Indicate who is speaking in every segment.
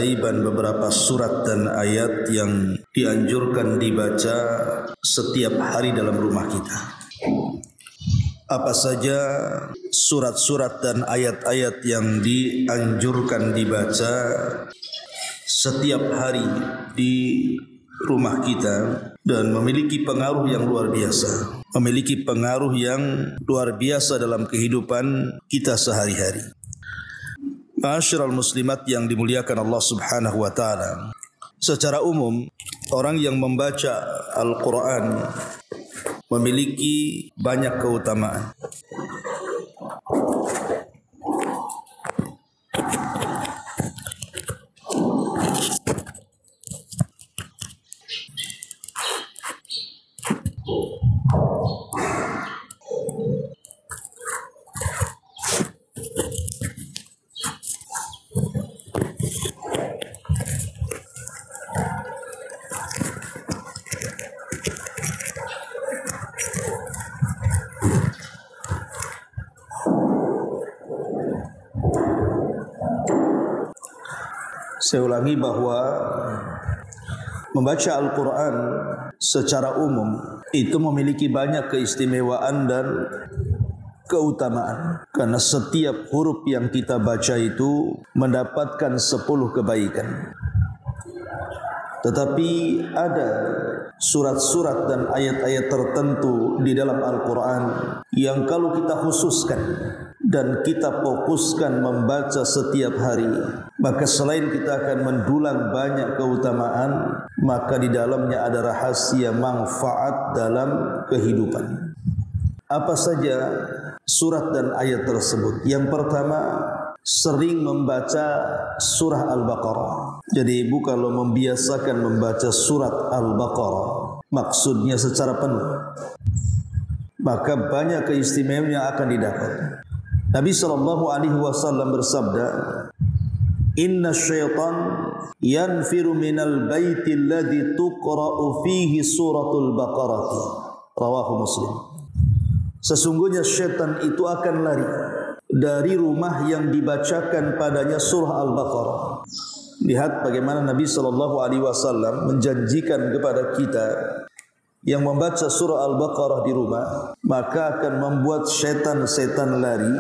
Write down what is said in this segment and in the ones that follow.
Speaker 1: keajaiban beberapa surat dan ayat yang dianjurkan dibaca setiap hari dalam rumah kita. Apa saja surat-surat dan ayat-ayat yang dianjurkan dibaca setiap hari di rumah kita dan memiliki pengaruh yang luar biasa, memiliki pengaruh yang luar biasa dalam kehidupan kita sehari-hari. Ma'asyiral muslimat yang dimuliakan Allah Subhanahu wa taala. Secara umum, orang yang membaca Al-Qur'an memiliki banyak keutamaan. Saya ulangi bahwa membaca Al-Quran secara umum itu memiliki banyak keistimewaan dan keutamaan. Karena setiap huruf yang kita baca itu mendapatkan 10 kebaikan. Tetapi ada surat-surat dan ayat-ayat tertentu di dalam Al-Quran yang kalau kita khususkan dan kita fokuskan membaca setiap hari, maka selain kita akan mendulang banyak keutamaan, maka di dalamnya ada rahasia manfaat dalam kehidupan. Apa saja surat dan ayat tersebut? Yang pertama, sering membaca surah Al-Baqarah. Jadi ibu kalau membiasakan membaca surat Al-Baqarah, maksudnya secara penuh, maka banyak keistimewaan yang akan didapat. Nabi SAW bersabda, Inna syaitan yanfiru minal baiti alladhi tuqra'u fihi suratul baqarati. Rawahu Muslim. Sesungguhnya syaitan itu akan lari dari rumah yang dibacakan padanya surah Al-Baqarah. Lihat bagaimana Nabi SAW menjanjikan kepada kita yang membaca surah Al-Baqarah di rumah, maka akan membuat setan-setan lari.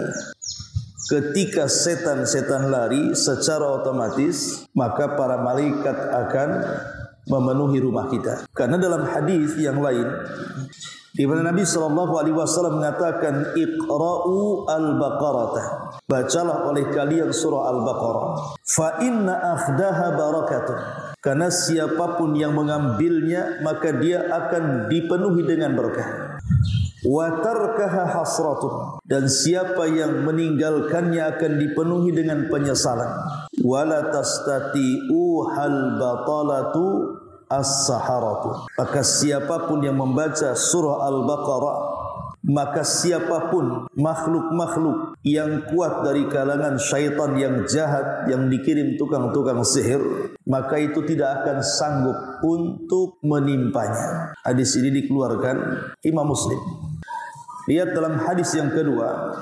Speaker 1: Ketika setan-setan lari secara otomatis, maka para malaikat akan memenuhi rumah kita. Karena dalam hadis yang lain, di mana Nabi SAW mengatakan, Iqra'u al-Baqarata, bacalah oleh kalian surah Al-Baqarah, fa inna akhdaha barakatun, karena siapapun yang mengambilnya maka dia akan dipenuhi dengan berkah. Wa tarkaha hasratun, dan siapa yang meninggalkannya akan dipenuhi dengan penyesalan. Wala tastati'u hal batalatu as-saharatu, maka siapapun yang membaca surah Al-Baqarah, maka siapapun makhluk-makhluk yang kuat dari kalangan syaitan yang jahat yang dikirim tukang-tukang sihir, maka itu tidak akan sanggup untuk menimpanya. Hadis ini dikeluarkan Imam Muslim. Lihat dalam hadis yang kedua,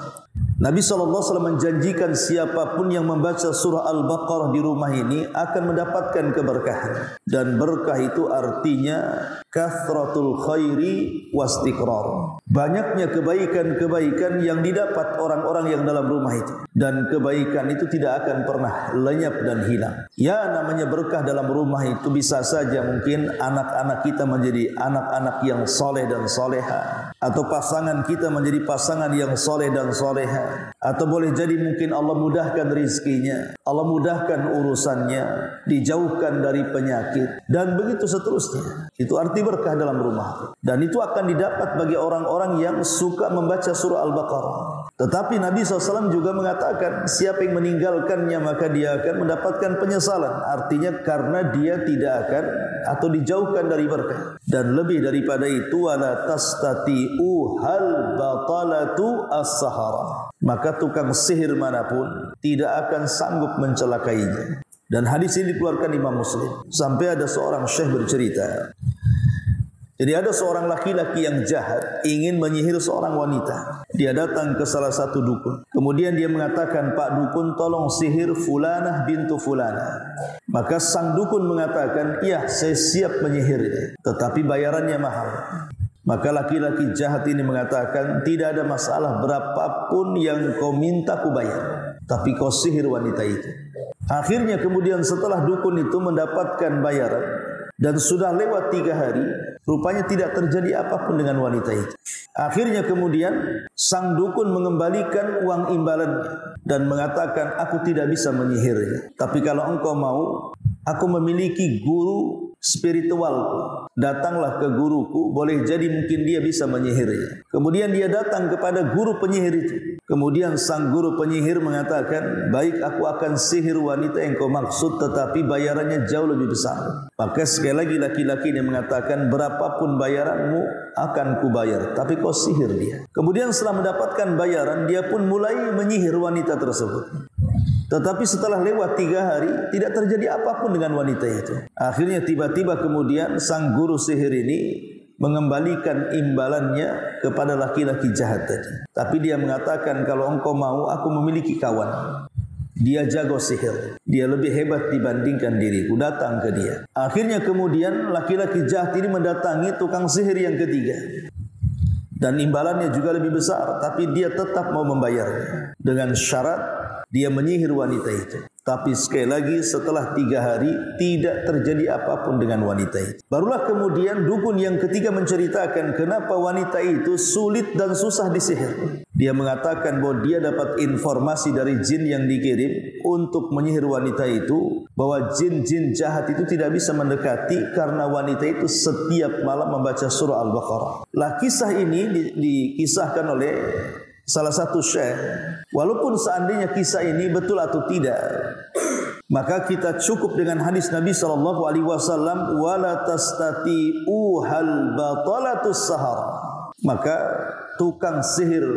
Speaker 1: Nabi SAW menjanjikan siapapun yang membaca surah Al-Baqarah di rumah ini akan mendapatkan keberkahan. Dan berkah itu artinya kathratul khairi wastiqrar. Banyaknya kebaikan-kebaikan yang didapat orang-orang yang dalam rumah itu. Dan kebaikan itu tidak akan pernah lenyap dan hilang. Ya, namanya berkah dalam rumah itu bisa saja mungkin anak-anak kita menjadi anak-anak yang soleh dan soleha, atau pasangan kita menjadi pasangan yang soleh dan soleha, atau boleh jadi mungkin Allah mudahkan rizkinya, Allah mudahkan urusannya, dijauhkan dari penyakit, dan begitu seterusnya. Itu arti berkah dalam rumah. Dan itu akan didapat bagi orang-orang yang suka membaca surah Al-Baqarah. Tetapi Nabi SAW juga mengatakan, siapa yang meninggalkannya maka dia akan mendapatkan penyesalan. Artinya karena dia tidak akan atau dijauhkan dari berkah. Dan lebih daripada itu, wala tastati'u hal batalatu as-sahara, maka tukang sihir manapun tidak akan sanggup mencelakainya. Dan hadis ini dikeluarkan Imam Muslim. Sampai ada seorang syekh bercerita, Jadi ada seorang laki-laki yang jahat ingin menyihir seorang wanita. Dia datang ke salah satu dukun. Kemudian dia mengatakan, "Pak dukun, tolong sihir fulanah bintu fulanah." Maka sang dukun mengatakan, "Iya, saya siap menyihirnya, tetapi bayarannya mahal." Maka laki-laki jahat ini mengatakan, "Tidak ada masalah, berapapun yang kau minta ku bayar, tapi kau sihir wanita itu." Akhirnya kemudian setelah dukun itu mendapatkan bayaran dan sudah lewat 3 hari, rupanya tidak terjadi apapun dengan wanita itu. Akhirnya kemudian sang dukun mengembalikan uang imbalannya dan mengatakan, "Aku tidak bisa menyihirnya, tapi kalau engkau mau, aku memiliki guru spiritualku. Datanglah ke guruku, boleh jadi mungkin dia bisa menyihirnya." Kemudian dia datang kepada guru penyihir itu. Kemudian sang guru penyihir mengatakan, "Baik, aku akan sihir wanita yang kau maksud, tetapi bayarannya jauh lebih besar." Maka sekali lagi laki-laki ini mengatakan, "Berapapun bayaranmu akan kubayar, tapi kau sihir dia." Kemudian setelah mendapatkan bayaran, dia pun mulai menyihir wanita tersebut. Tetapi setelah lewat 3 hari, tidak terjadi apapun dengan wanita itu. Akhirnya tiba-tiba kemudian sang guru sihir ini mengembalikan imbalannya kepada laki-laki jahat tadi. Tapi dia mengatakan, "Kalau engkau mau, aku memiliki kawan. Dia jago sihir. Dia lebih hebat dibandingkan diriku. Datang ke dia." Akhirnya kemudian laki-laki jahat ini mendatangi tukang sihir yang ketiga. Dan imbalannya juga lebih besar. Tapi dia tetap mau membayarnya. Dengan syarat dia menyihir wanita itu. Tapi sekali lagi setelah 3 hari tidak terjadi apapun dengan wanita itu. Barulah kemudian dukun yang ketiga menceritakan kenapa wanita itu sulit dan susah disihir. Dia mengatakan bahwa dia dapat informasi dari jin yang dikirim untuk menyihir wanita itu, bahwa jin-jin jahat itu tidak bisa mendekati karena wanita itu setiap malam membaca surah Al-Baqarah. Kisah ini dikisahkan oleh salah satu syekh. Walaupun seandainya kisah ini betul atau tidak, maka kita cukup dengan hadis Nabi SAW, "Wala tastati'u hal batalatus sahar." Maka tukang sihir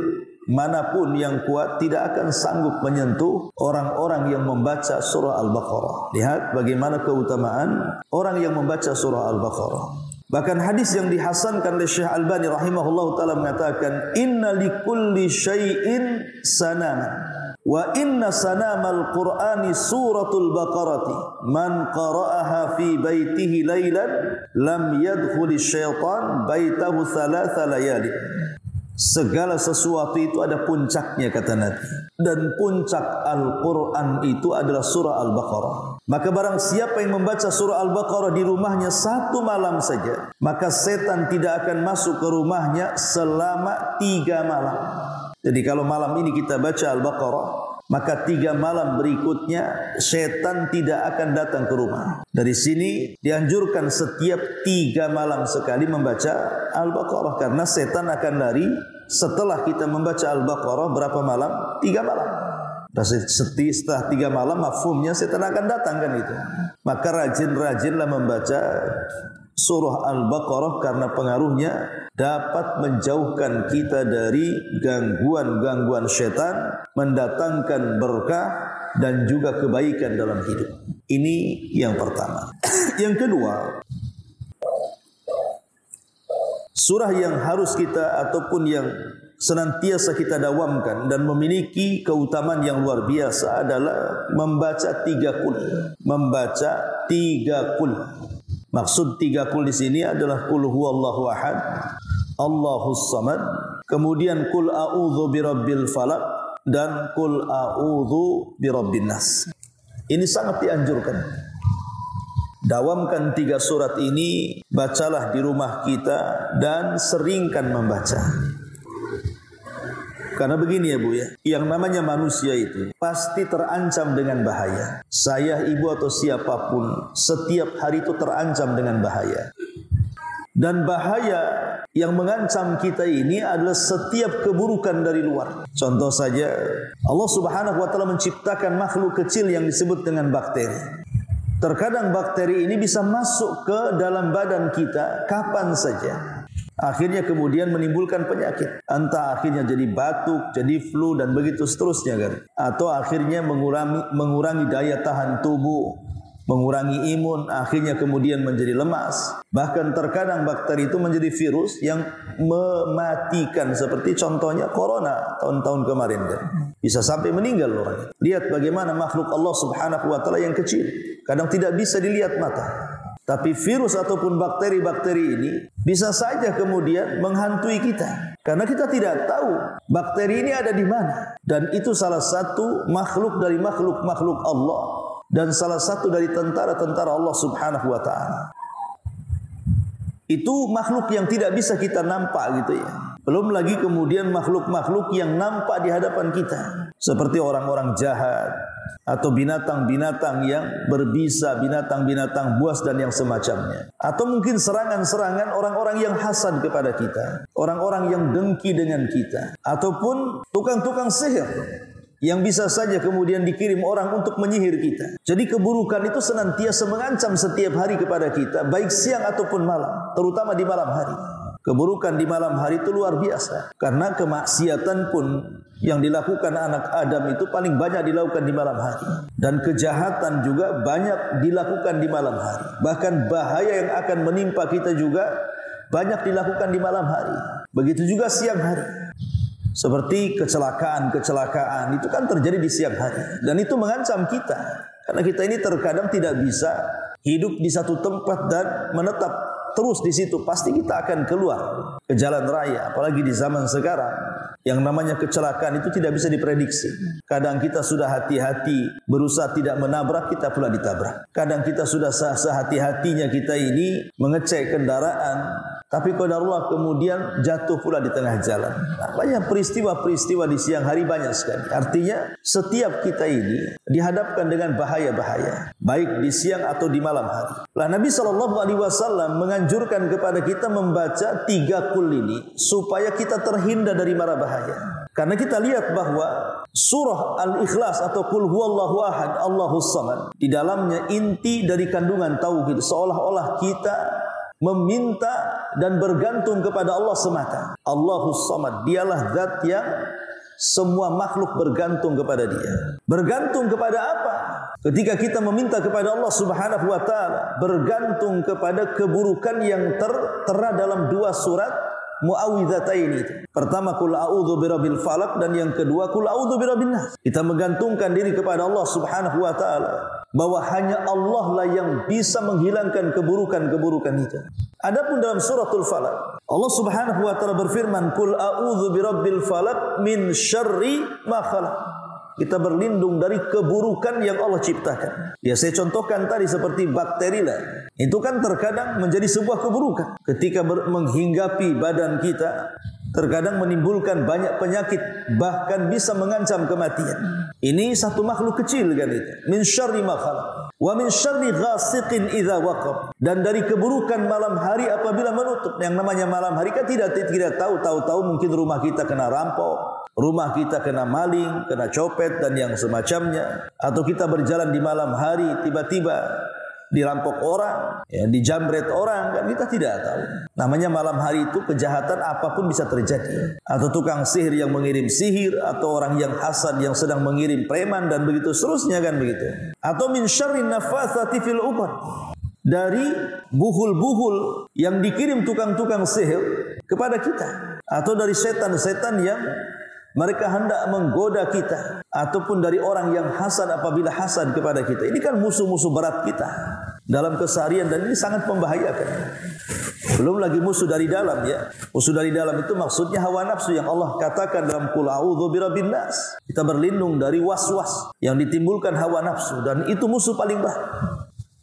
Speaker 1: manapun yang kuat tidak akan sanggup menyentuh orang-orang yang membaca surah Al-Baqarah. Lihat bagaimana keutamaan orang yang membaca surah Al-Baqarah. Bahkan hadis yang dihasankan oleh Syekh Albani rahimahullah ta'ala mengatakan, "Inna likulli syai'in sanaman, wa inna sanamal Qur'ani suratul Baqarati. Man qara'aha fi baitihi laylan, lam yadkhuli syaitan baitahu thalatha layali." Segala sesuatu itu ada puncaknya, kata Nabi. Dan puncak Al-Quran itu adalah surah Al-Baqarah. Maka barang siapa yang membaca surah Al-Baqarah di rumahnya 1 malam saja, maka setan tidak akan masuk ke rumahnya selama 3 malam. Jadi kalau malam ini kita baca Al-Baqarah, maka 3 malam berikutnya setan tidak akan datang ke rumah. Dari sini dianjurkan setiap 3 malam sekali membaca Al-Baqarah, karena setan akan lari setelah kita membaca Al-Baqarah berapa malam? 3 malam. Dan setelah 3 malam mafhumnya setan akan datang, kan itu. Maka rajin-rajinlah membaca surah Al-Baqarah karena pengaruhnya dapat menjauhkan kita dari gangguan-gangguan setan, mendatangkan berkah dan juga kebaikan dalam hidup. Ini yang pertama. Yang kedua, surah yang harus kita ataupun yang senantiasa kita dawamkan dan memiliki keutamaan yang luar biasa adalah membaca 3 qul. Membaca 3 qul. Maksud 3 qul di sini adalah qul huwallahu ahad, Allahus samad, kemudian qul a'udzu birabbil falaq dan qul a'udzu birabbin nas. Ini sangat dianjurkan. Dawamkan 3 surat ini, bacalah di rumah kita dan seringkan membaca. Karena begini ya Bu ya, yang namanya manusia itu pasti terancam dengan bahaya. Saya, ibu atau siapapun setiap hari itu terancam dengan bahaya. Dan bahaya yang mengancam kita ini adalah setiap keburukan dari luar. Contoh saja, Allah Subhanahu wa taala menciptakan makhluk kecil yang disebut dengan bakteri. Terkadang bakteri ini bisa masuk ke dalam badan kita kapan saja. Akhirnya kemudian menimbulkan penyakit. Entah akhirnya jadi batuk, jadi flu dan begitu seterusnya kan. Atau akhirnya mengurangi daya tahan tubuh. mengurangi imun, akhirnya kemudian menjadi lemas. Bahkan terkadang bakteri itu menjadi virus yang mematikan, seperti contohnya corona tahun-tahun kemarin kan. Bisa sampai meninggal orang. Lihat bagaimana makhluk Allah Subhanahu wa taala yang kecil, kadang tidak bisa dilihat mata. Tapi virus ataupun bakteri-bakteri ini bisa saja kemudian menghantui kita. Karena kita tidak tahu bakteri ini ada di mana. Dan itu salah satu makhluk dari makhluk-makhluk Allah. Dan salah satu dari tentara-tentara Allah Subhanahu wa ta'ala. Itu makhluk yang tidak bisa kita nampak gitu ya. Belum lagi kemudian makhluk-makhluk yang nampak di hadapan kita. Seperti orang-orang jahat. Atau binatang-binatang yang berbisa, binatang-binatang buas dan yang semacamnya. Atau mungkin serangan-serangan orang-orang yang hasad kepada kita. Orang-orang yang dengki dengan kita. Ataupun tukang-tukang sihir yang bisa saja kemudian dikirim orang untuk menyihir kita. Jadi keburukan itu senantiasa mengancam setiap hari kepada kita, baik siang ataupun malam, terutama di malam hari. Keburukan di malam hari itu luar biasa. Karena kemaksiatan pun yang dilakukan anak Adam itu paling banyak dilakukan di malam hari. Dan kejahatan juga banyak dilakukan di malam hari. Bahkan bahaya yang akan menimpa kita juga banyak dilakukan di malam hari. Begitu juga siang hari. Seperti kecelakaan-kecelakaan itu kan terjadi di siang hari. Dan itu mengancam kita. Karena kita ini terkadang tidak bisa hidup di satu tempat dan menetap terus di situ. Pasti kita akan keluar ke jalan raya. Apalagi di zaman sekarang. Yang namanya kecelakaan itu tidak bisa diprediksi. Kadang kita sudah hati-hati berusaha tidak menabrak, kita pula ditabrak. Kadang kita sudah sehati-hatinya kita ini mengecek kendaraan, tapi qadarullah kemudian jatuh pula di tengah jalan. Nah, banyak peristiwa-peristiwa di siang hari banyak sekali. Artinya setiap kita ini dihadapkan dengan bahaya-bahaya, baik di siang atau di malam hari. Lah Nabi SAW menganjurkan kepada kita membaca 3 qul ini supaya kita terhindar dari mara bahaya. Karena kita lihat bahwa surah Al-Ikhlas atau Qul Huwallahu Ahad, Allahus Samad, di dalamnya inti dari kandungan tauhid, seolah-olah kita meminta dan bergantung kepada Allah semata. Allahus Samad, dialah zat yang semua makhluk bergantung kepada dia. Bergantung kepada apa? Ketika kita meminta kepada Allah Subhanahu wa taala, bergantung kepada keburukan yang tertera dalam 2 surat Muawwidzatain itu. Pertama qul a'udzu birabbil falaq dan yang kedua qul a'udzu birabbin nas. Kita menggantungkan diri kepada Allah Subhanahu wa taala bahwa hanya Allah lah yang bisa menghilangkan keburukan-keburukan itu. Adapun dalam suratul Falaq, Allah Subhanahu wa taala berfirman qul a'udzu birabbil falaq min syarri ma khalaq. Kita berlindung dari keburukan yang Allah ciptakan. Ya saya contohkan tadi seperti bakteri lah. Itu kan terkadang menjadi sebuah keburukan. Ketika menghinggapi badan kita, terkadang menimbulkan banyak penyakit, bahkan bisa mengancam kematian. Ini satu makhluk kecil kan itu. Min syarri ma khalaq. Wa min syarri ghasiqin idza waqab. Dan dari keburukan malam hari apabila menutup. Yang namanya malam hari kan tidak tahu mungkin rumah kita kena rampok. Rumah kita kena maling, kena copet dan yang semacamnya. Atau kita berjalan di malam hari tiba-tiba dirampok orang, ya, dijamret orang, kan kita tidak tahu. Namanya malam hari itu kejahatan apapun bisa terjadi. Atau tukang sihir yang mengirim sihir, atau orang yang hasad yang sedang mengirim preman dan begitu seterusnya kan begitu. Atau min syarrin naffatsati fil 'uqad. Dari buhul-buhul yang dikirim tukang-tukang sihir kepada kita, atau dari setan-setan yang mereka hendak menggoda kita, ataupun dari orang yang hasad apabila hasad kepada kita. Ini kan musuh-musuh berat kita dalam keseharian dan ini sangat membahayakan. Belum lagi musuh dari dalam ya. Musuh dari dalam itu maksudnya hawa nafsu yang Allah katakan dalam Qul a'udzu birabbin nas. Kita berlindung dari was-was yang ditimbulkan hawa nafsu dan itu musuh paling berat.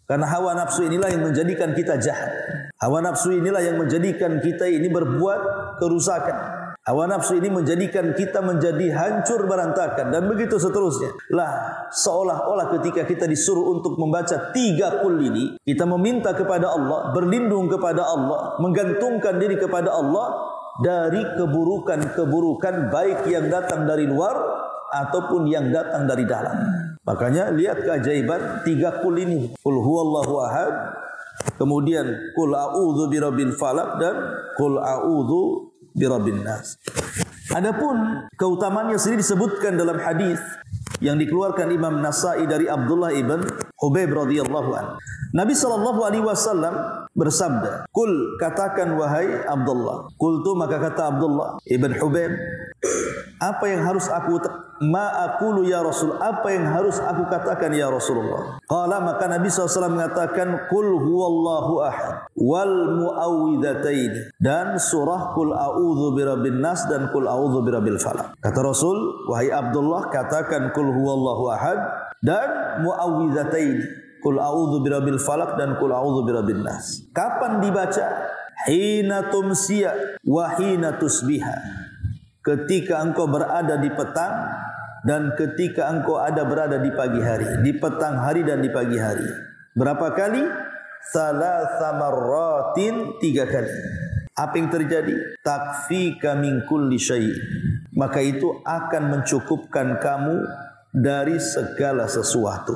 Speaker 1: Karena hawa nafsu inilah yang menjadikan kita jahat. Hawa nafsu inilah yang menjadikan kita ini berbuat kerusakan. Hawa nafsu ini menjadikan kita menjadi hancur berantakan dan begitu seterusnya. Lah, seolah-olah ketika kita disuruh untuk membaca 3 qul ini, kita meminta kepada Allah, berlindung kepada Allah, menggantungkan diri kepada Allah dari keburukan-keburukan baik yang datang dari luar ataupun yang datang dari dalam. Makanya lihat keajaiban 3 qul ini. Qul huwallahu ahad, kemudian qul a'udzu birabbil falaq dan qul a'udzu birabbin nas. Adapun keutamaannya sendiri disebutkan dalam hadis yang dikeluarkan Imam Nasa'i dari Abdullah ibn Hubayb radhiyallahu anhu. Nabi sallallahu alaihi wasallam bersabda, "Qul, katakan wahai Abdullah." Qultu, maka kata Abdullah ibn Hubayb, apa yang harus aku aqulu ya Rasul, apa yang harus aku katakan ya Rasulullah? Qala, maka Nabi SAW mengatakan, qul huwallahu ahad wal muawwidzatain, dan surah qul a'udzu birabbin nas dan qul a'udzu birabbil falaq. Kata Rasul, wahai Abdullah, katakan qul huwallahu ahad dan muawwidzatain, qul a'udzu birabbil falaq dan qul a'udzu birabbin nas. Kapan dibaca? Hina tumsiya wa hina tusbiha, ketika engkau berada di petang dan ketika engkau berada di pagi hari, di petang hari dan di pagi hari. Berapa kali? Thalatha marratin, 3 kali. Apa yang terjadi? Takfika min kulli syai', maka itu akan mencukupkan kamu dari segala sesuatu.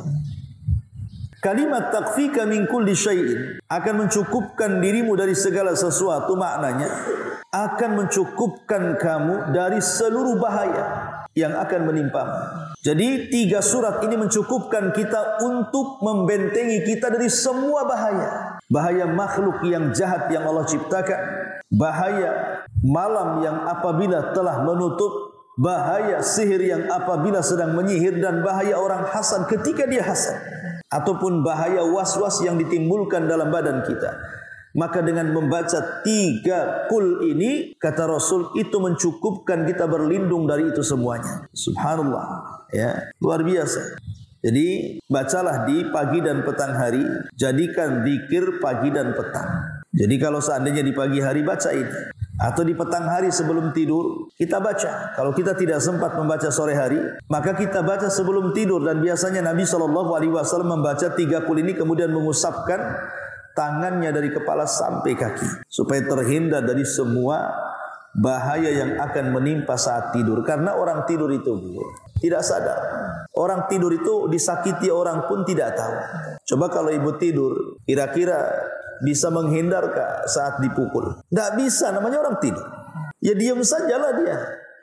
Speaker 1: Kalimat takfika min kulli syai'in, akan mencukupkan dirimu dari segala sesuatu, maknanya akan mencukupkan kamu dari seluruh bahaya yang akan menimpamu. Jadi 3 surat ini mencukupkan kita untuk membentengi kita dari semua bahaya. Bahaya makhluk yang jahat yang Allah ciptakan, bahaya malam yang apabila telah menutup, bahaya sihir yang apabila sedang menyihir, dan bahaya orang hasad ketika dia hasad, ataupun bahaya was-was yang ditimbulkan dalam badan kita. Maka dengan membaca 3 qul ini, kata Rasul, itu mencukupkan kita berlindung dari itu semuanya. Subhanallah, ya, luar biasa. Jadi bacalah di pagi dan petang hari, jadikan zikir pagi dan petang. Jadi kalau seandainya di pagi hari baca ini, atau di petang hari sebelum tidur kita baca. Kalau kita tidak sempat membaca sore hari, maka kita baca sebelum tidur. Dan biasanya Nabi SAW membaca 3 qul ini kemudian mengusapkan tangannya dari kepala sampai kaki, supaya terhindar dari semua bahaya yang akan menimpa saat tidur. Karena orang tidur itu tidak sadar. Orang tidur itu disakiti orang pun tidak tahu. Coba kalau ibu tidur, kira-kira bisa menghindarkah saat dipukul? Tidak bisa, namanya orang tidur. Ya diam sajalah dia.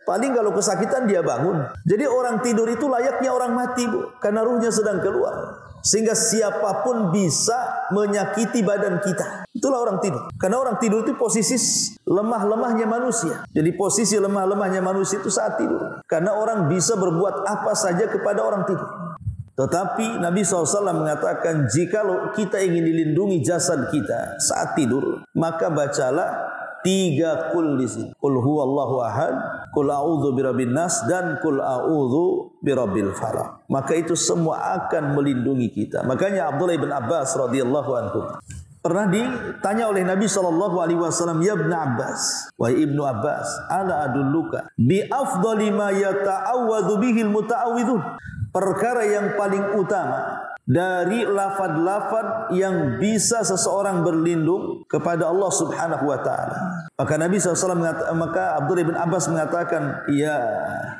Speaker 1: Paling kalau kesakitan dia bangun. Jadi orang tidur itu layaknya orang mati, Bu, karena ruhnya sedang keluar. Sehingga siapapun bisa menyakiti badan kita. Itulah orang tidur. Karena orang tidur itu posisi lemah-lemahnya manusia. Jadi posisi lemah-lemahnya manusia itu saat tidur. Karena orang bisa berbuat apa saja kepada orang tidur. Tetapi Nabi SAW mengatakan, jikalau kita ingin dilindungi jasad kita saat tidur, maka bacalah 3 qul di sini. Qul huwallahu ahad, qul a'udzu birabbin nas, dan qul a'udzu birabbil falaq. Maka itu semua akan melindungi kita. Makanya Abdullah bin Abbas radhiyallahu anhu pernah ditanya oleh Nabi SAW, ya Ibn Abbas, wahai Ibnu Abbas, ala adulluka bi afdali ma yata'awwadhu bihil muta'awwidhun, perkara yang paling utama dari lafaz-lafaz yang bisa seseorang berlindung kepada Allah Subhanahu wa taala. Maka Nabi SAW maka Abdullah bin Abbas mengatakan, ya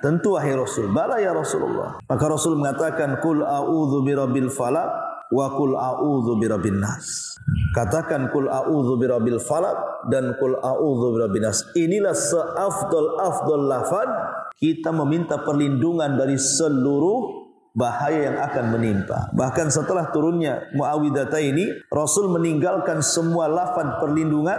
Speaker 1: tentu wahai Rasul, bala ya Rasulullah. Maka Rasul mengatakan, qul a'udzu birabbil falaq wa qul a'udzu birabbin nas. Katakan qul a'udzu birabbil falaq dan qul a'udzu birabbin nas. Inilah seafdal lafaz kita meminta perlindungan dari seluruh bahaya yang akan menimpa. Bahkan setelah turunnya Muawwidhataini, Rasul meninggalkan semua lafaz perlindungan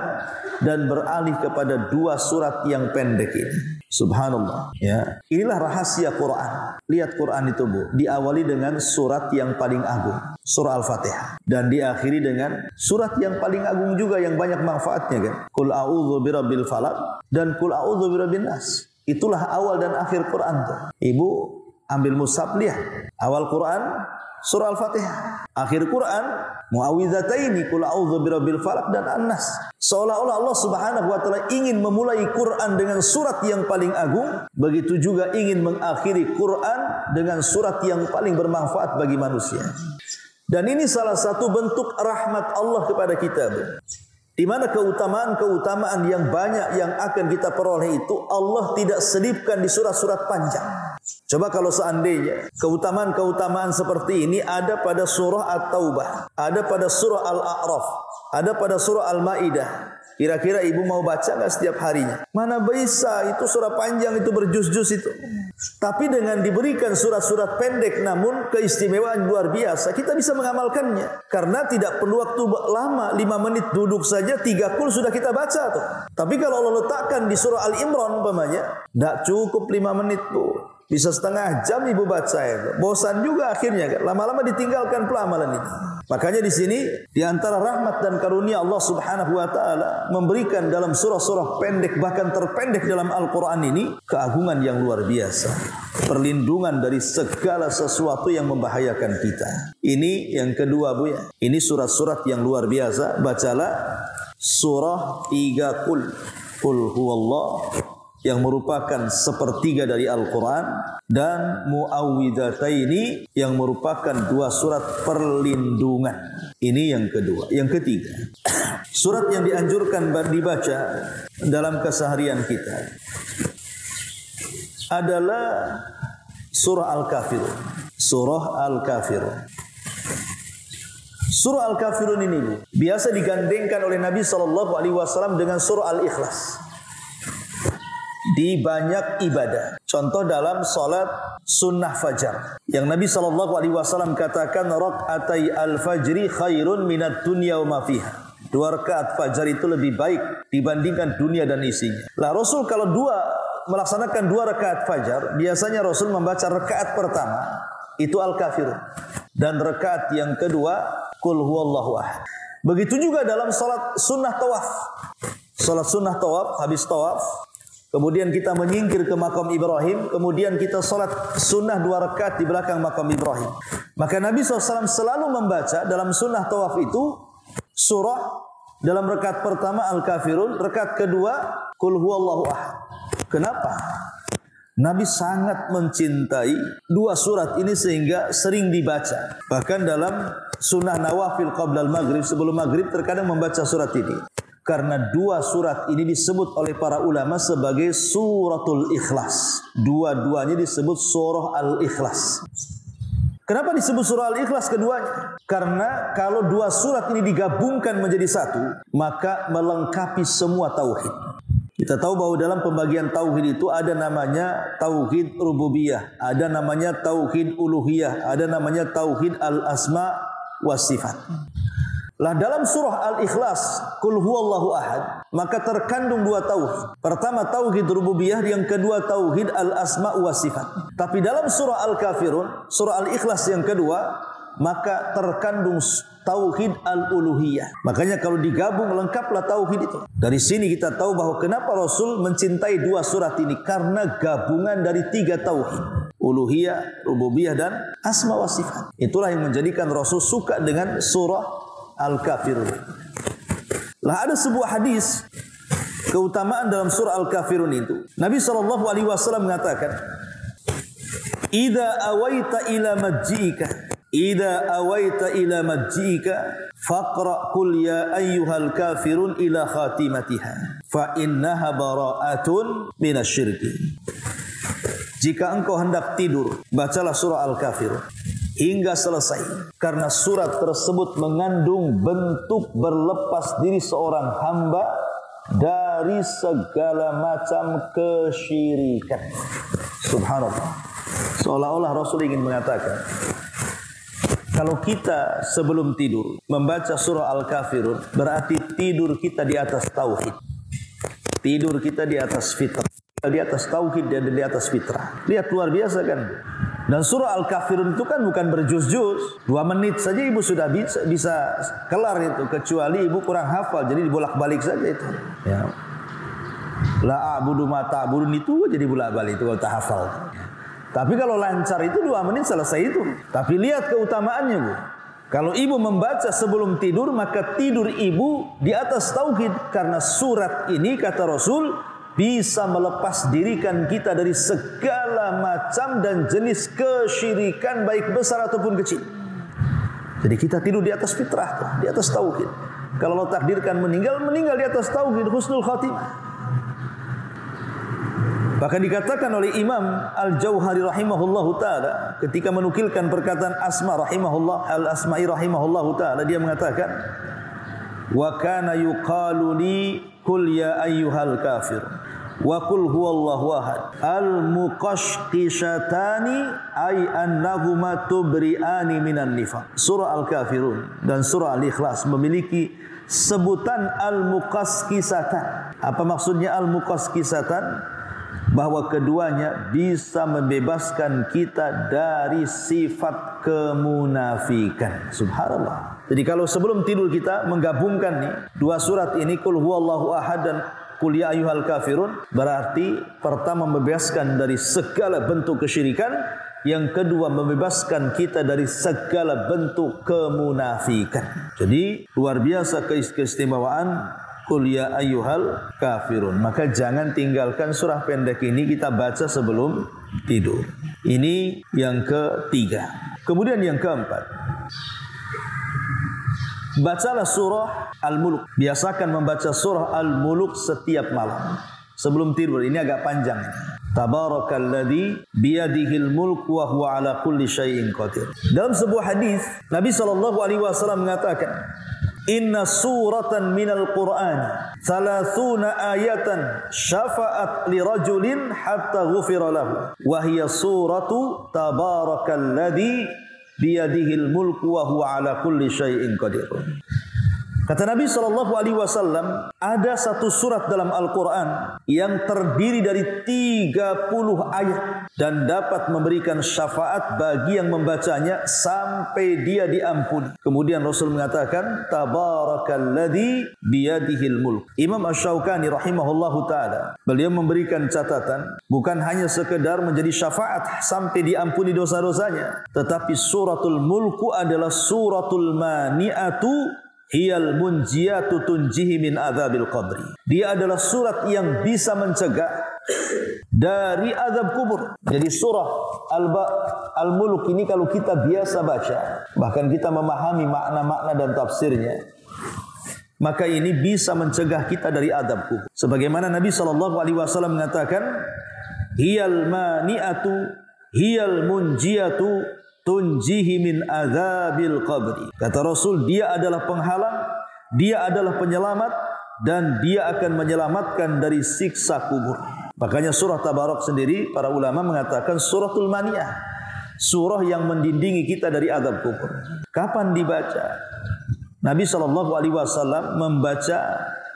Speaker 1: dan beralih kepada 2 surat yang pendek ini. Subhanallah, ya. Inilah rahasia Quran. Lihat Quran itu, Bu, diawali dengan surat yang paling agung, surah Al-Fatihah, dan diakhiri dengan surat yang paling agung juga yang banyak manfaatnya, kan? Qul a'udzu birabbil falaq dan qul a'udzu birabbin nas. Itulah awal dan akhir Quran tuh. Ibu ambil mushaf, lihat awal Quran surah Al-Fatihah, akhir Quran Muawwidhataini, qul a'udzu birabbil falaq dan An-Nas. Seolah-olah Allah Subhanahu wa taala ingin memulai Quran dengan surat yang paling agung, begitu juga ingin mengakhiri Quran dengan surat yang paling bermanfaat bagi manusia. Dan ini salah satu bentuk rahmat Allah kepada kita, Bu. Di mana keutamaan-keutamaan yang banyak yang akan kita peroleh itu Allah tidak selipkan di surat-surat panjang. Coba kalau seandainya keutamaan-keutamaan seperti ini ada pada surah At-Taubah, ada pada surah Al-A'raf, ada pada surah Al-Maidah, kira-kira ibu mau baca nggak setiap harinya? Mana bisa, itu surah panjang, itu berjuz-juz itu. Tapi dengan diberikan surat-surat pendek namun keistimewaan luar biasa, kita bisa mengamalkannya. Karena tidak perlu waktu lama, 5 menit duduk saja 3 kul sudah kita baca tuh. Tapi kalau Allah letakkan di surah Al-Imran umpamanya, tidak cukup 5 menit tuh. Bisa setengah jam ibu baca itu. Bosan juga akhirnya kan. Lama-lama ditinggalkan pula amalan ini. Makanya di sini di antara rahmat dan karunia Allah Subhanahu wa taala memberikan dalam surah-surah pendek bahkan terpendek dalam Al-Qur'an ini keagungan yang luar biasa. Perlindungan dari segala sesuatu yang membahayakan kita. Ini yang kedua Bu ya. Ini surat-surat yang luar biasa. Bacalah surah 3 Qul. Qul huwallah yang merupakan sepertiga dari Al-Quran dan Mu'awwidhataini yang merupakan 2 surat perlindungan. Ini yang kedua. Yang ketiga, surat yang dianjurkan dibaca dalam keseharian kita adalah surah Al-Kafirun. Surah Al-Kafirun. Surah Al-Kafirun ini biasa digandengkan oleh Nabi SAW dengan surah Al-Ikhlas di banyak ibadah. Contoh dalam salat sunnah fajar yang Nabi SAW katakan rakaatai al-fajri khairun minad dunya wa ma fiha. 2 rakaat fajar itu lebih baik dibandingkan dunia dan isinya. Lah Rasul kalau melaksanakan 2 rakaat fajar, biasanya Rasul membaca rakaat pertama itu Al-Kafirun dan rakaat yang kedua Qul huwallahu ahad. Begitu juga dalam salat sunnah tawaf. Salat sunnah tawaf, habis tawaf kemudian kita menyingkir ke makam Ibrahim, kemudian kita salat sunnah 2 rakaat di belakang makam Ibrahim. Maka Nabi SAW selalu membaca dalam sunnah tawaf itu surah dalam rakaat pertama Al-Kafirun, rakaat kedua Qul huwallahu ahad. Kenapa? Nabi sangat mencintai 2 surat ini sehingga sering dibaca. Bahkan dalam sunnah nawafil qabla al-maghrib, sebelum maghrib terkadang membaca surat ini. Karena 2 surat ini disebut oleh para ulama sebagai suratul ikhlas. Dua-duanya disebut surah al-ikhlas. Kenapa disebut surah al-ikhlas keduanya? Karena kalau 2 surat ini digabungkan menjadi satu, maka melengkapi semua tauhid. Kita tahu bahwa dalam pembagian tauhid itu ada namanya tauhid rububiyah, ada namanya tauhid uluhiyah, ada namanya tauhid al-asma was sifat. Lah dalam surah Al-Ikhlas, Qul huwallahu ahad, maka terkandung 2 tauhid. Pertama tauhid rububiyah, yang kedua tauhid al-asma wa sifat. Tapi dalam surah Al-Kafirun, surah Al-Ikhlas yang kedua, maka terkandung tauhid al-uluhiyah. Makanya kalau digabung lengkaplah tauhid itu. Dari sini kita tahu bahwa kenapa Rasul mencintai 2 surat ini, karena gabungan dari 3 tauhid. Uluhiyah, rububiyah dan asma wa sifat. Itulah yang menjadikan Rasul suka dengan surah Al-Kafirun. Lah ada sebuah hadis keutamaan dalam surah Al-Kafirun itu. Nabi SAW mengatakan, "Idza awaita ila majjika faqra qul ya ayyuhal kafirun ila khatimatiha fa innaha bara'atun minasyirki." Jika engkau hendak tidur, bacalah surah Al-Kafirun hingga selesai, karena surat tersebut mengandung bentuk berlepas diri seorang hamba dari segala macam kesyirikan. Subhanallah. Seolah-olah Rasul ingin mengatakan, kalau kita sebelum tidur membaca surah Al-Kafirun, berarti tidur kita di atas tauhid. Tidur kita di atas fitrah, di atas tauhid dan di atas fitrah. Lihat luar biasa kan? Dan surah Al-Kafirun itu kan bukan berjuz-juz. 2 menit saja ibu sudah bisa kelar itu, kecuali ibu kurang hafal, jadi dibolak-balik saja itu. Ya. La a'budu ma ta'budun itu jadi bolak-balik itu kalau tak hafal. Tapi kalau lancar itu 2 menit selesai itu. Tapi lihat keutamaannya Bu. Kalau ibu membaca sebelum tidur, maka tidur ibu di atas tauhid, karena surat ini kata Rasul bisa melepas dirikan kita dari segala macam dan jenis kesyirikan baik besar ataupun kecil. Jadi kita tidur di atas fitrah, di atas tauhid. Kalau Allah takdirkan meninggal di atas tauhid, husnul khatimah. Bahkan dikatakan oleh Imam Al-Jauhari rahimahullahu taala ketika menukilkan perkataan Al-Asma'i rahimahullahu taala, dia mengatakan, wa kana yuqalu li qul ya ayyuhal kafir wa qul huwallahu ahad al-muqashqishatani ay annahuma tubri'ani minan nifaq. Surah Al-Kafirun dan surah Al-Ikhlas memiliki sebutan al-muqashqisatan. Apa maksudnya al-muqashqisatan? Bahwa keduanya bisa membebaskan kita dari sifat kemunafikan. Subhanallah. Jadi kalau sebelum tidur kita menggabungkan nih dua surat ini, Qul huwallahu ahad dan Qul ya ayyuhal kafirun, berarti pertama membebaskan dari segala bentuk kesyirikan, yang kedua membebaskan kita dari segala bentuk kemunafikan. Jadi luar biasa keistimewaan Qul ya ayyuhal kafirun. Maka jangan tinggalkan surah pendek ini, kita baca sebelum tidur. Ini yang ketiga. Kemudian yang keempat, bacalah surah Al-Mulk. Biasakan membaca surah Al-Mulk setiap malam sebelum tidur. Ini agak panjang. Tabarakalladzi biyadihil mulk wa huwa ala kulli syai'in qadir. Dalam sebuah hadis Nabi SAW mengatakan, inna suratan minal Qur'an 30 ayatan syafa'at li rajulin hatta ghufira lahu wa hiya suratu tabarakalladzi biyadihil mulku wa huwa ala kulli syai'in qadir. Kata Nabi SAW, ada satu surat dalam Al-Quran yang terdiri dari 30 ayat dan dapat memberikan syafaat bagi yang membacanya sampai dia diampuni. Kemudian Rasul mengatakan, Tabarakalladzi biyadihil mulk. Imam Asy-Syaukani rahimahullahu ta'ala, beliau memberikan catatan, bukan hanya sekedar menjadi syafaat sampai diampuni dosa-dosanya, tetapi suratul mulku adalah suratul mani'atu hiyal munjiyatu tunjihi min adzabil qabri. Dia adalah surat yang bisa mencegah dari azab kubur. Jadi surah Al-Mulk ini kalau kita biasa baca, bahkan kita memahami makna-makna dan tafsirnya, maka ini bisa mencegah kita dari azab kubur. Sebagaimana Nabi SAW mengatakan, hiyal mani'atu hiyal munjiyatu tunjihi min adzabil qabri. Kata Rasul, dia adalah penghalang, dia adalah penyelamat, dan dia akan menyelamatkan dari siksa kubur. Makanya surah Tabarak sendiri para ulama mengatakan suratul maniyah, surah yang mendindingi kita dari azab kubur. Kapan dibaca? Nabi SAW membaca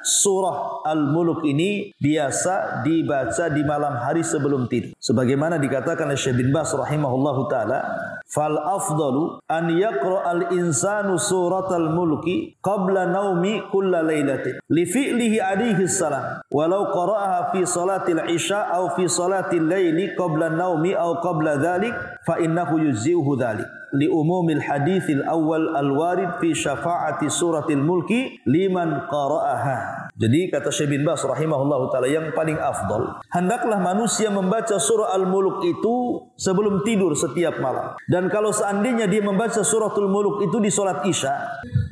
Speaker 1: surah Al-Mulk ini biasa dibaca di malam hari sebelum tidur. Sebagaimana dikatakan oleh Syekh bin Baz rahimahullahu taala, fal afdalu an yaqra al-insanu suratal mulki qabla naumi kulla lailatin li fi'lihi alaihi salam walau qara'aha fi salatil isya aw fi salatil laili qabla naumi aw qabla dhalik fa innahu yujzi'uhu dhalik li umumil haditsil awal al-warid fi syafa'ati suratil mulki liman qara'aha. Jadi kata Syekh bin Baz rahimahullahu taala, yang paling afdal, hendaklah manusia membaca surah Al-Mulk itu sebelum tidur setiap malam. Dan kalau seandainya dia membaca suratul Mulk itu di salat Isya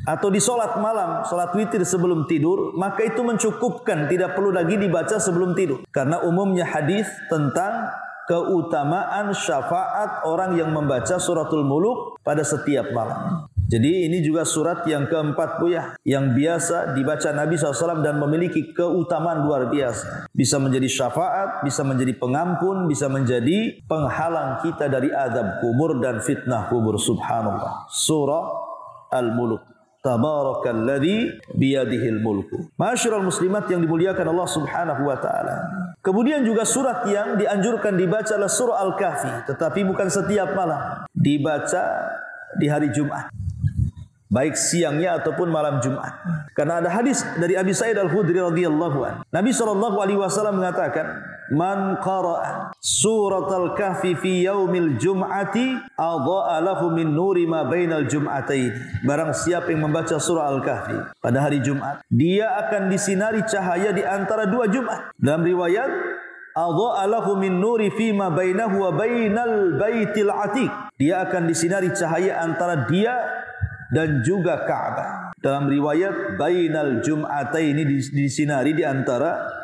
Speaker 1: atau di salat malam, salat witir sebelum tidur, maka itu mencukupkan, tidak perlu lagi dibaca sebelum tidur. Karena umumnya hadis tentang keutamaan syafaat orang yang membaca suratul Mulk pada setiap malam. Jadi ini juga surat yang keempat Buya, yang biasa dibaca Nabi SAW dan memiliki keutamaan luar biasa. Bisa menjadi syafaat, bisa menjadi pengampun, bisa menjadi penghalang kita dari azab kubur dan fitnah kubur. Subhanallah. Surah Al-Mulk. Tabarakalladzi biyadihil mulku. Ma'asyiral muslimat yang dimuliakan Allah Subhanahu wa taala. Kemudian juga surat yang dianjurkan dibaca adalah surah Al-Kahfi, tetapi bukan setiap malam. Dibaca di hari Jumat, baik siangnya ataupun malam Jumat. Karena ada hadis dari Abi Sa'id Al-Khudri radhiyallahu anhu. Nabi SAW mengatakan, man qara'a suratal kahfi fi yaumil jum'ati adha'a lahu min nuri ma bainal jum'atain. Barang siapa yang membaca surah Al-Kahfi pada hari Jumat, dia akan disinari cahaya di antara dua Jumat. Dalam riwayat, adha'a lahu min nuri fi ma bainahu wa bainal baitil atiq. Dia akan disinari cahaya antara dia dan juga Ka'bah. Dalam riwayat bainal jum'ataini, disinari di antara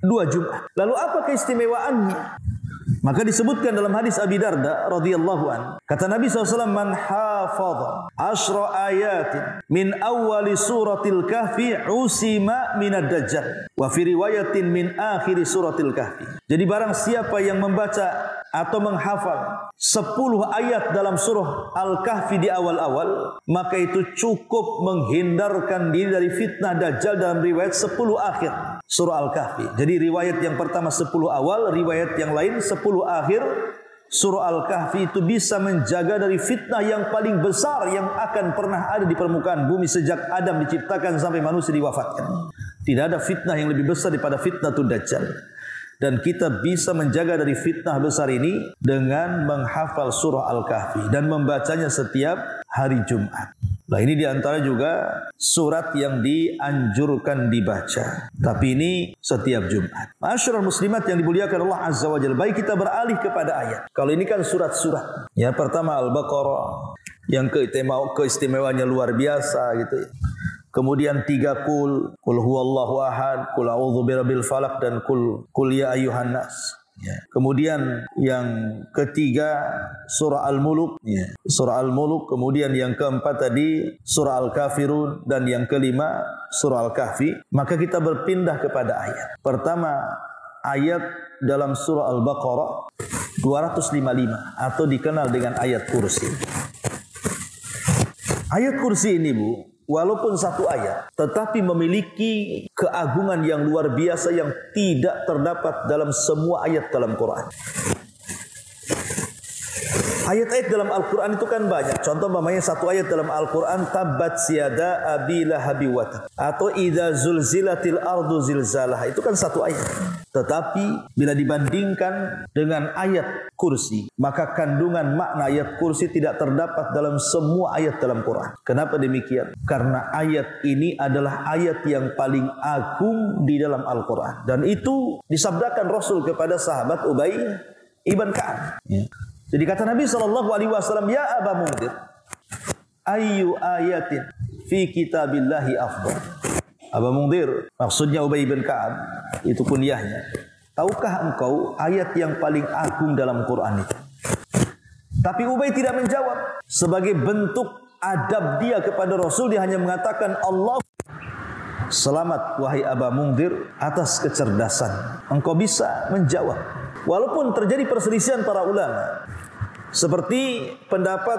Speaker 1: 2 Jumat. Lalu apa keistimewaannya? Maka disebutkan dalam hadis Abi Darda radhiyallahu anhu, kata Nabi SAW, man hafadha 10 ayatin min awwali suratil kahfi usima minad dajjal wa fi riwayatin min akhiri suratil kahfi. Jadi barang siapa yang membaca atau menghafal 10 ayat dalam surah Al-Kahfi di awal-awal, maka itu cukup menghindarkan diri dari fitnah Dajjal dalam riwayat 10 akhir surah Al-Kahfi. Jadi riwayat yang pertama 10 awal, riwayat yang lain 10 akhir surah Al-Kahfi itu bisa menjaga dari fitnah yang paling besar yang akan pernah ada di permukaan bumi sejak Adam diciptakan sampai manusia diwafatkan. Tidak ada fitnah yang lebih besar daripada fitnah Dajjal. Dan kita bisa menjaga dari fitnah besar ini dengan menghafal surah Al-Kahfi dan membacanya setiap hari Jumat. Nah, ini diantara juga surat yang dianjurkan dibaca. Tapi ini setiap Jumat. Ma'asyiral muslimat yang dimuliakan Allah Azza wa Jalla. Baik, kita beralih kepada ayat. Kalau ini kan surat-surat. Ya, pertama Al-Baqarah yang keistimewaannya luar biasa gitu ya. Kemudian 3 kul huwallahu ahad, kul a'udzu birabbil falaq, dan kul ya ayyuhan nas. Ya. Kemudian yang ketiga surah Al-Muluk, ya. Surah Al-Muluk. Kemudian yang keempat tadi surah Al-Kafirun, dan yang kelima surah Al-Kahfi. Maka kita berpindah kepada ayat. Pertama, ayat dalam surah Al-Baqarah 255 atau dikenal dengan ayat kursi. Ayat kursi ini, Bu, walaupun satu ayat, tetapi memiliki keagungan yang luar biasa yang tidak terdapat dalam semua ayat dalam Quran. Ayat-ayat dalam Al-Quran itu kan banyak. Contoh umpamanya satu ayat dalam Al-Quran, tabbat siyada abi lahabi wa tab, atau idza zulzilatil ardu zilzalah. Itu kan satu ayat. Tetapi bila dibandingkan dengan ayat kursi, maka kandungan makna ayat kursi tidak terdapat dalam semua ayat dalam Quran. Kenapa demikian? Karena ayat ini adalah ayat yang paling agung di dalam Al-Quran. Dan itu disabdakan Rasul kepada sahabat Ubay ibn Ka'ab. Ya. Jadi kata Nabi SAW, ya Aba Mundhir, ayyu ayatin fi kitabillahi afdal. Aba Mundhir, maksudnya Ubay bin Ka'ab, itu kunyahnya. Tahukah engkau ayat yang paling agung dalam Quran itu? Tapi Ubay tidak menjawab. Sebagai bentuk adab dia kepada Rasul, dia hanya mengatakan, Allah selamat wahai Aba Mundhir atas kecerdasan. Engkau bisa menjawab. Walaupun terjadi perselisihan para ulama, seperti pendapat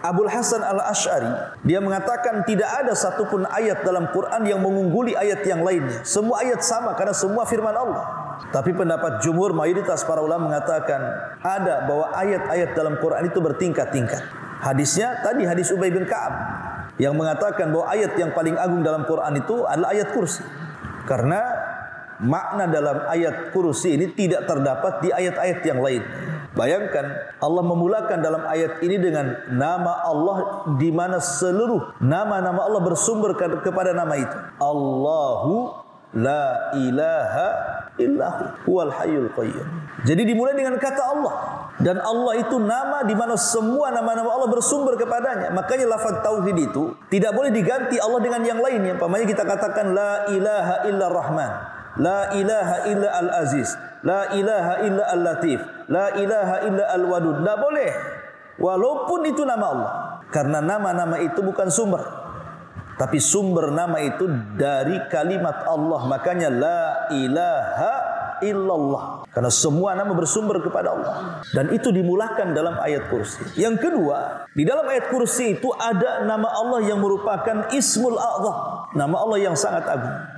Speaker 1: Abul Hasan Al-Asy'ari, dia mengatakan tidak ada satupun ayat dalam Quran yang mengungguli ayat yang lainnya. Semua ayat sama karena semua firman Allah. Tapi pendapat jumhur mayoritas para ulama mengatakan ada, bahwa ayat-ayat dalam Quran itu bertingkat-tingkat. Hadisnya tadi hadis Ubay bin Ka'ab yang mengatakan bahwa ayat yang paling agung dalam Quran itu adalah ayat kursi. Karena makna dalam ayat kursi ini tidak terdapat di ayat-ayat yang lain. Bayangkan Allah memulakan dalam ayat ini dengan nama Allah, di mana seluruh nama-nama Allah bersumber kepada nama itu. Allahu la ilaha illahu huwal hayyul qayyum. Jadi dimulai dengan kata Allah, dan Allah itu nama di mana semua nama-nama Allah bersumber kepadanya. Makanya lafaz tauhid itu tidak boleh diganti Allah dengan yang lainnya. Umpamanya kita katakan la ilaha illa rahman, la ilaha illa al-aziz, la ilaha illa al-latif, la ilaha illa al-wadud. Tidak boleh, walaupun itu nama Allah. Karena nama-nama itu bukan sumber, tapi sumber nama itu dari kalimat Allah. Makanya la ilaha illallah, karena semua nama bersumber kepada Allah. Dan itu dimulakan dalam ayat kursi. Yang kedua, di dalam ayat kursi itu ada nama Allah yang merupakan Ismul A'zam, nama Allah yang sangat agung.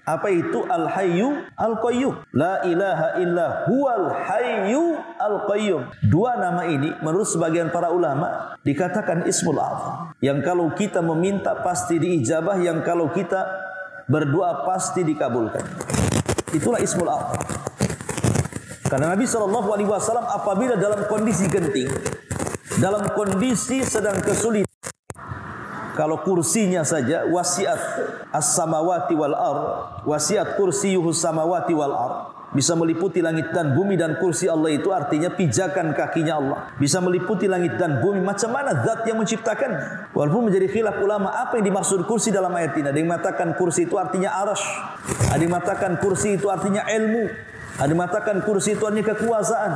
Speaker 1: Apa itu? Al-Hayyu Al-Qayyum. La ilaha illa huwal Hayyu Al-Qayyum. Dua nama ini menurut sebagian para ulama dikatakan Ismul A'zam, yang kalau kita meminta pasti diijabah, yang kalau kita berdoa pasti dikabulkan. Itulah Ismul A'zam. Karena Nabi SAW apabila dalam kondisi genting, dalam kondisi sedang kesulitan, kalau kursinya saja wasiat as-samawati wal ard, wasiat kursiyuhus samawati wal ard, Bisa meliputi langit dan bumi, dan kursi Allah itu artinya pijakan kakinya Allah. Bisa meliputi langit dan bumi. Macam mana zat yang menciptakannya? Walaupun menjadi khilaf ulama apa yang dimaksud kursi dalam ayat ini. Ada yang mengatakan kursi itu artinya arasy. Ada yang mengatakan kursi itu artinya ilmu. Ada yang mengatakan kursi itu artinya kekuasaan.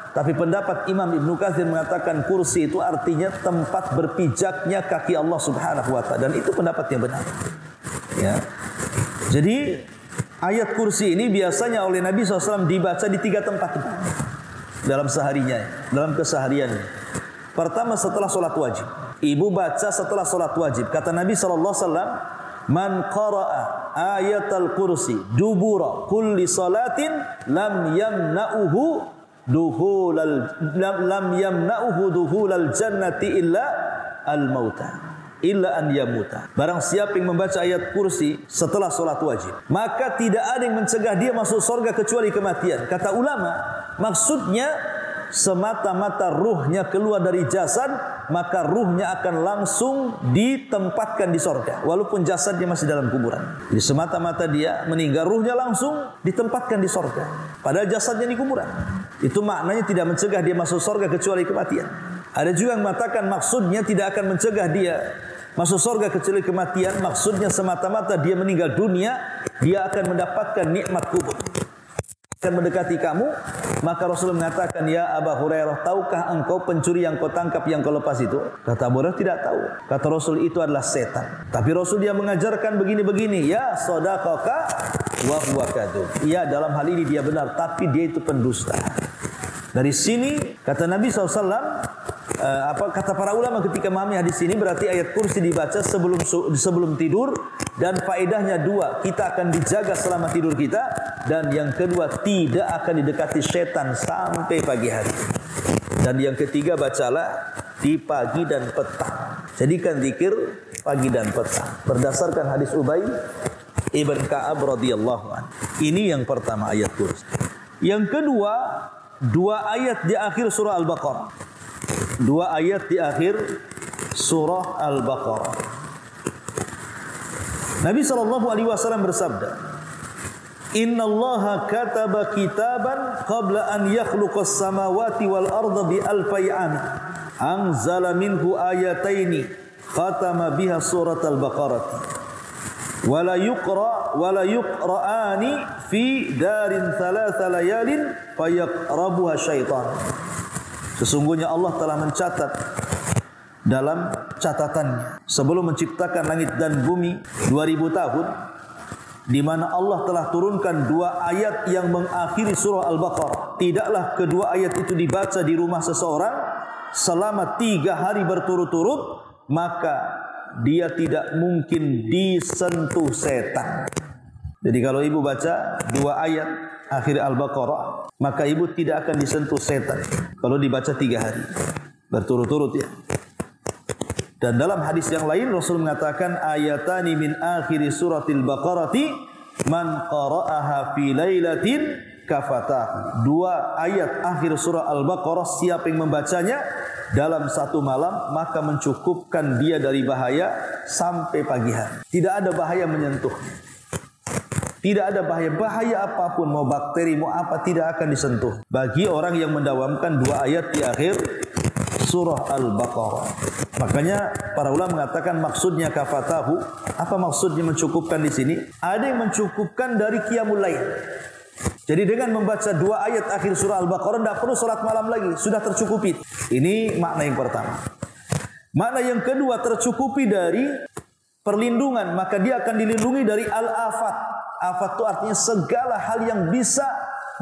Speaker 1: Tapi pendapat Imam Ibnu Katsir mengatakan kursi itu artinya tempat berpijaknya kaki Allah Subhanahu wa taala, dan itu pendapat yang benar. Ya. Jadi ayat kursi ini biasanya oleh Nabi SAW dibaca di 3 tempat dalam seharinya, dalam kesehariannya. Pertama setelah solat wajib. Ibu baca setelah solat wajib. Kata Nabi SAW, man qara'a ayatal kursi dubura kulli salatin lam yamna'uhu duhulal jannati illa an yamuta. Barang siapa yang membaca ayat kursi setelah solat wajib, maka tidak ada yang mencegah dia masuk surga kecuali kematian. Kata ulama, maksudnya semata-mata ruhnya keluar dari jasad, maka ruhnya akan langsung ditempatkan di surga walaupun jasadnya masih dalam kuburan. Jadi semata-mata dia meninggal, ruhnya langsung ditempatkan di surga padahal jasadnya di kuburan. Itu maknanya tidak mencegah dia masuk surga kecuali kematian. Ada juga yang mengatakan maksudnya tidak akan mencegah dia masuk surga kecuali kematian. Maksudnya semata-mata dia meninggal dunia, dia akan mendapatkan nikmat kubur. Akan mendekati kamu, maka Rasul mengatakan, ya Abu Hurairah, tahukah engkau pencuri yang kau tangkap, yang kau lepas itu? Kata Abu Hurairah, tidak tahu. Kata Rasul, itu adalah setan. Tapi Rasul dia mengajarkan begini-begini, ya sadaqaka wa huwa kadzub. Ya, dalam hal ini dia benar, tapi dia itu pendusta. Dari sini kata Nabi SAW, kata para ulama ketika memahami hadis ini, berarti ayat kursi dibaca sebelum tidur, dan faedahnya 2, kita akan dijaga selama tidur kita, dan yang kedua tidak akan didekati setan sampai pagi hari, dan yang ketiga bacalah di pagi dan petang. Jadikan zikir pagi dan petang berdasarkan hadis Ubay ibn Ka'ab radhiyallahu anhu. Ini yang pertama, ayat kursi. Yang kedua, 2 ayat di akhir surah Al-Baqarah. 2 ayat di akhir surah Al-Baqarah. Nabi SAW bersabda, Inna Allaha kataba kitaban qabla an yakhluqas samawati wal arda bi alfai amin. Anzala minhu ayataini khatama biha surat Al-Baqarah. Wala yuqra'ani fi darin 3 layalin fayaqrabuha syaitan. Sesungguhnya Allah telah mencatat dalam catatannya sebelum menciptakan langit dan bumi 2000 tahun, di mana Allah telah turunkan 2 ayat yang mengakhiri surah Al-Baqarah. Tidaklah kedua ayat itu dibaca di rumah seseorang selama 3 hari berturut-turut, maka dia tidak mungkin disentuh setan. Jadi kalau ibu baca 2 ayat akhir Al-Baqarah, maka ibu tidak akan disentuh setan kalau dibaca 3 hari berturut-turut, ya. Dan dalam hadis yang lain Rasul mengatakan, ayatani min akhiri suratil Baqarati man qara'aha fi lailatin kafatah. 2 ayat akhir surah Al-Baqarah, siapa yang membacanya dalam 1 malam, maka mencukupkan dia dari bahaya sampai pagi hari. Tidak ada bahaya menyentuhnya. Tidak ada bahaya apapun, mau bakteri, mau apa, tidak akan disentuh bagi orang yang mendawamkan 2 ayat di akhir surah Al-Baqarah. Makanya para ulama mengatakan maksudnya kafatahu. Apa maksudnya mencukupkan di sini? Ada yang mencukupkan dari qiyamul lail. Jadi dengan membaca 2 ayat akhir surah Al-Baqarah tidak perlu salat malam lagi, sudah tercukupi. Ini makna yang pertama. Makna yang kedua, tercukupi dari perlindungan, maka dia akan dilindungi dari al-afat. Afat itu artinya segala hal yang bisa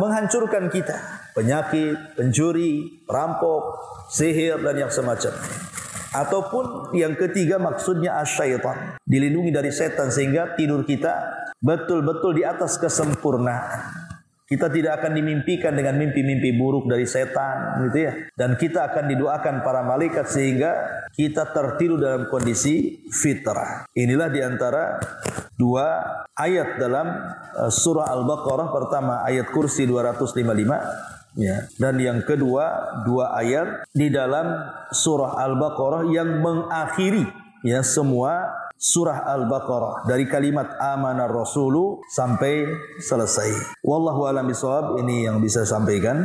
Speaker 1: menghancurkan kita. Penyakit, pencuri, perampok, sihir, dan yang semacamnya. Ataupun yang ketiga maksudnya asyaitan. Dilindungi dari setan sehingga tidur kita betul-betul di atas kesempurnaan. Kita tidak akan dimimpikan dengan mimpi-mimpi buruk dari setan, gitu ya. Dan kita akan didoakan para malaikat sehingga kita tertidur dalam kondisi fitrah. Inilah diantara 2 ayat dalam surah Al-Baqarah. Pertama ayat kursi 255, ya. Dan yang kedua 2 ayat di dalam surah Al-Baqarah yang mengakhiri, ya, semua surah Al-Baqarah dari kalimat amanar rasulu sampai selesai. Wallahu a'lam bishawab, ini yang bisa sampaikan.